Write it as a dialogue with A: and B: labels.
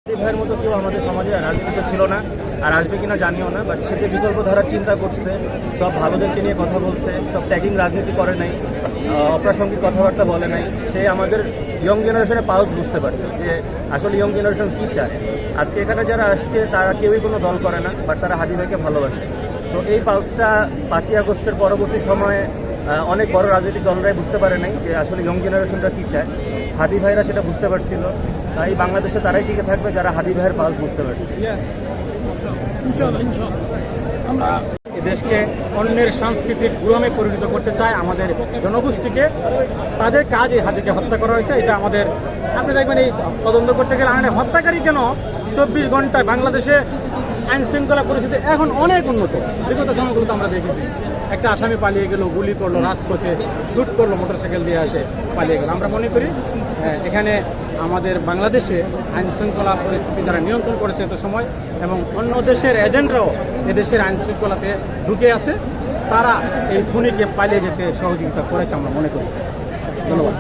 A: ভাইয়ের মতো কেউ আমাদের সমাজে রাজনীতিতে ছিল না, আর আসবে কিনা জানিও না। বাট সে যে বিকল্প ধারার চিন্তা করছে, সব ভালোদেরকে নিয়ে কথা বলছে, সব ট্যাগিং রাজনীতি করে নাই, অপ্রাসঙ্গিক কথাবার্তা বলে নাই। সে আমাদের ইয়ং জেনারেশনের পালস বুঝতে পারছে যে আসলে ইয়ং জেনারেশন কী চায়। আজকে এখানে যারা আসছে তারা কেউই কোনো দল করে না, বাট তারা হাদি ভাইকে ভালোবাসে। তো এই পালসটা 5ই আগস্টের পরবর্তী সময়ে অনেক বড় রাজনৈতিক দলরাই বুঝতে পারে নাই যে আসলে ইয়ং জেনারেশনটা কী চায়। হাদি ভাইরা সেটা বুঝতে পারছিল। তাই বাংলাদেশে তারাই টিকে থাকবে যারা হাদি ভাইয়ের পালস বুঝতে পারছে।
B: আমরা দেশকে অন্যের সাংস্কৃতিক গুলামে পরিণত করতে চায় আমাদের জনগোষ্ঠীকে। তাদের কাজ এই হাদিকে হত্যা করা হয়েছে। এটা আমাদের, আপনি দেখবেন এই তদন্ত করতে গেলে আমাদের হত্যাকারী কেন 24 ঘন্টায় বাংলাদেশে আইন শৃঙ্খলা পরিস্থিতি এখন অনেক উন্নত। বিগত সময়গুলোতে আমরা দেখেছি একটা আসামি পালিয়ে গেল, গুলি করলো, রাজপথে শ্যুট করলো, মোটরসাইকেল দিয়ে আসে পালিয়ে গেল। আমরা মনে করি এখানে আমাদের বাংলাদেশে আইন শৃঙ্খলা পরিস্থিতি যারা নিয়ন্ত্রণ করেছে এত সময়, এবং অন্য দেশের এজেন্টরাও এদেশের আইন শৃঙ্খলাতে ঢুকে আছে, তারা এই খুনিকে পালিয়ে যেতে সহযোগিতা করেছে আমরা মনে করি। ধন্যবাদ।